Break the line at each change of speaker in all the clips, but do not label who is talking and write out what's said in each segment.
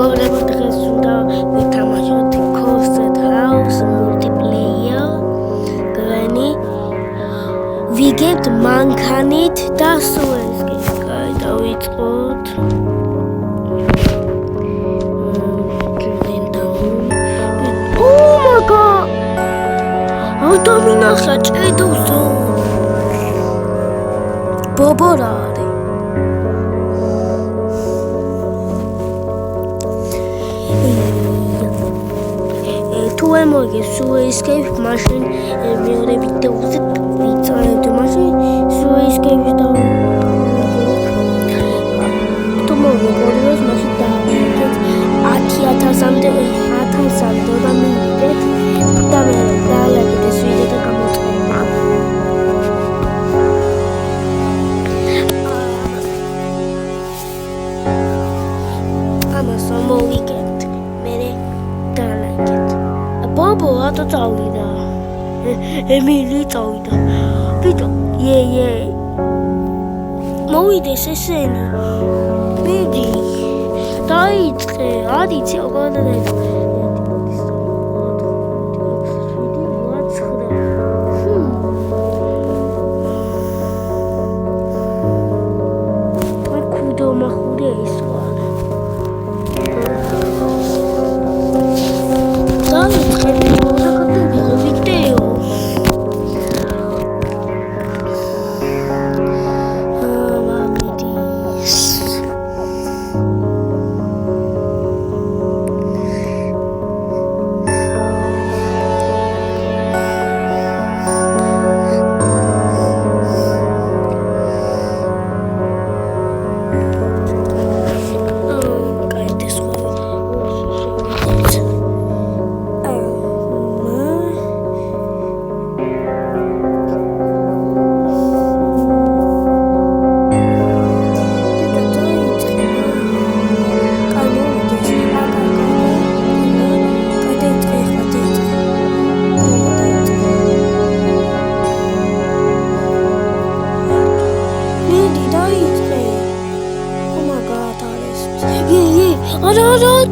მეგობრებო, დღეს უნდა ვეთამაშოთ Cursed House multiplayer. Granny. ვიგებთ მანქანით და სულ ეს დავიწყოთ. Oh my god! ავტომინახა ჭედავსო. ბობორა არის. თუ ემოიგე სულ escape მაშინ მეორე ვიდეოზე ვიწარებთ მაშინ სულ escape და თუ მოგებოდოს მაშინ დავიწყეთ 10,000-მდე და მივიდეთ და მე დაალაგეთ ეს ვიდეო და გამოწყობა ამას მოვიგებთ მე დაალაგეთ ბობო რატო წავიდა ემილი წავიდა ბიჭო მოვიდეს ესენი მიდი დაიწყე არიცი როგორ დაიწყე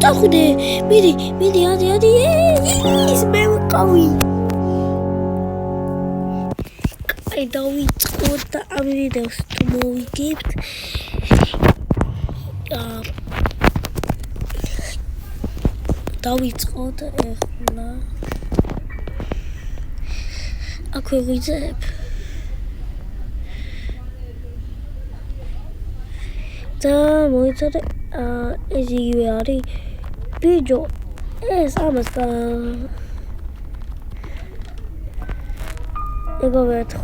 Tahude, miri, adi, is me kawi. Kai დავიწყოთ და ამ ვიდეოს თუ მოვიგებთ. დავიწყოთ ახლა. აქვე ვიძებ. და მოიცადე ეს იგივე არის ბიჭო ეს ამას ეგოვეთ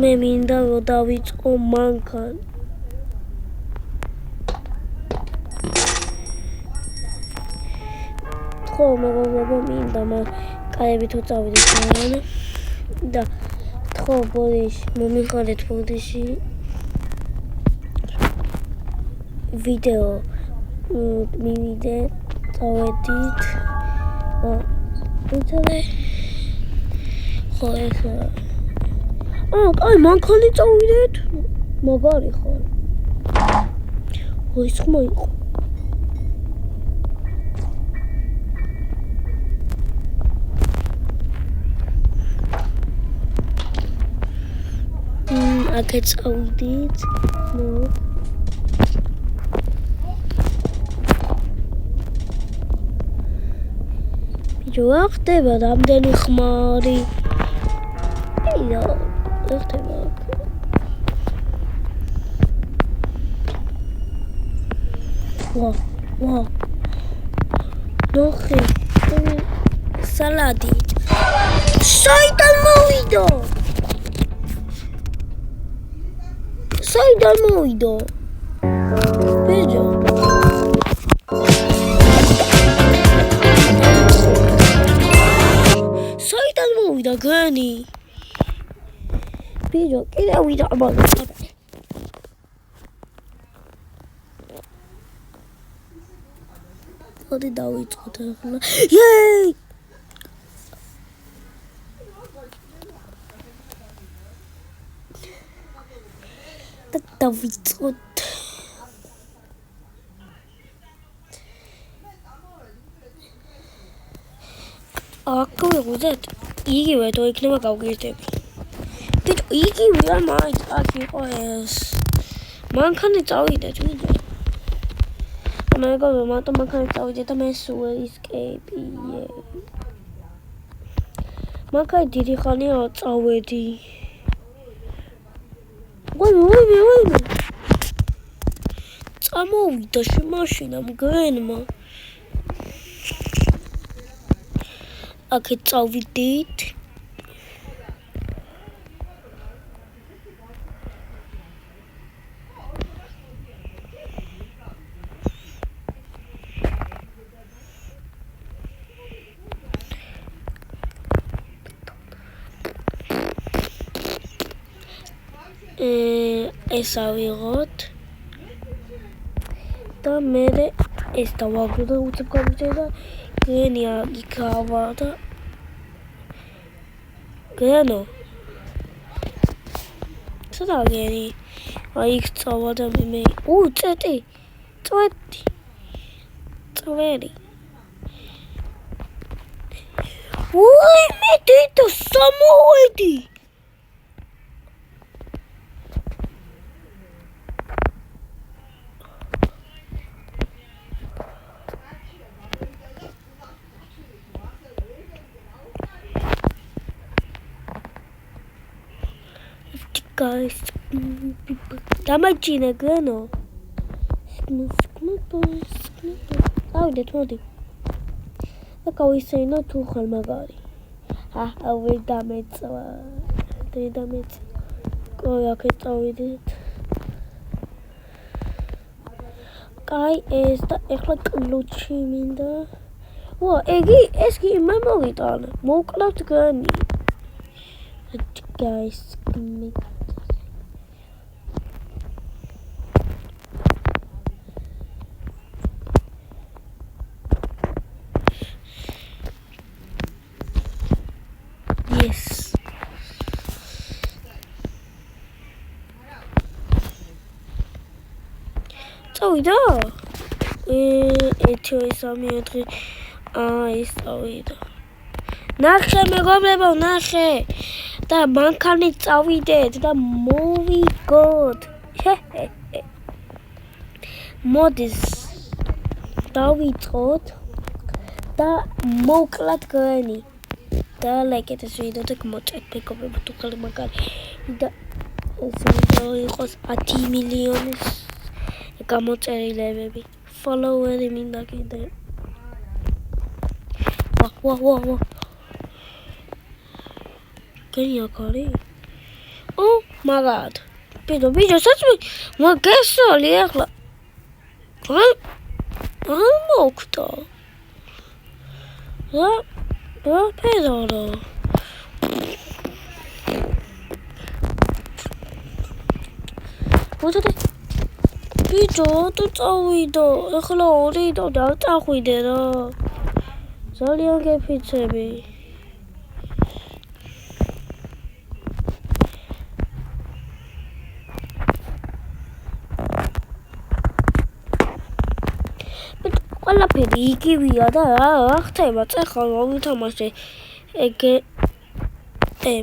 მე მინდა რომ დავიწყო მანქან ხო მეგობრებო მინდა კაები თუ წავიდეთ და ხო ბოდიში მომიხარეთ ბოდიში ვიდეო მივიდეთ წავედით ვიცადე ხო ეს აი მანქანი წავიდეთ მაგარი ხარ ის ხმა იყო აქეთ წავიდით რა ხდება რამდენი ხმარი რა ხდება ვა ნახე სალადი საიდან მოვიდა ბიჭო და განი ბიჭო კიდე ვიდა მაგას მოდი დავიწყოთ ახლა იეი და დავიწყოთ აქ ვიღუზეთ. იგივე თუ იქნება გავგირდები. ბიჭო, იგივეა მაინც აქ იყო ეს. მანქანით წავიდეთ, ვიდეო. მეგობრებო, მარტო მანქანით წავიდეთ და მე სულ escape-ი. მანქანით დიდი ხანია წავედი. ვაიმე. წამოვიდა მაშინა მგენმა. აქეთ წავიდით. ეს ავიღოთ და მე ეს დავაგრო და უცებ გავიწევ და გენია იქავა და გენო ცოტა გენი აი იქ წავა და მე წვერი მე დედო სამოვედი guys, damagina gano. Avdet modi. Akawisa tu khalmagari. Avil damage. Koya ketawidit. Kai is the eklat luchi minda. Wa eski memory moklat gani. Guys, yes. წავიდა. ეთიო სამიოთხი. ის წავიდა. ნახე მეგობრებო, ნახე. და მანქანით წავიდეთ და მოვიგოთ. მოდის დავიწყოთ და მოკლათ გენი. და ლაიქეთ ეს ვიდეო და გმოწერთ მეგობრებო თუ ხარ მაგარი და ეს ვიდეო იყოს 10 მილიონის გამოწერილებები. Followeri მინდა კიდე. ვა. გენია კარი? მაგად. ბიჭო, საჭმე მაგესოლი ახლა. მოკტო. რა პედორო. მოწოდე. ბიჭო, თუ წავიდო, ახლა ორი და წახვიდე რა. ძალიან გეფიცები. ყველაფერი იგივეა და რა ხდება? წეხლა მოვითამაშე.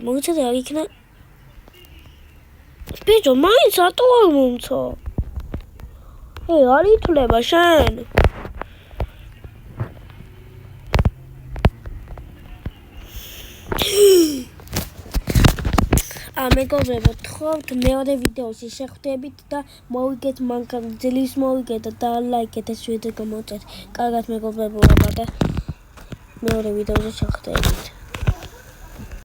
მოიცადე არ იქნა. ბიჭო, მაინც რატო არ მომცა? არ ითვლება შენ. მეგობრებო, თხოვთ მეორე ვიდეოში შეხვდებით და მოვიგეთ მანქანა, ძილის მოვიგეთ და ლაიქეთ ეს ვიდეო გამოწერთ. კარგად მეგობრებო, და მეორე ვიდეოზე შეხვდებით.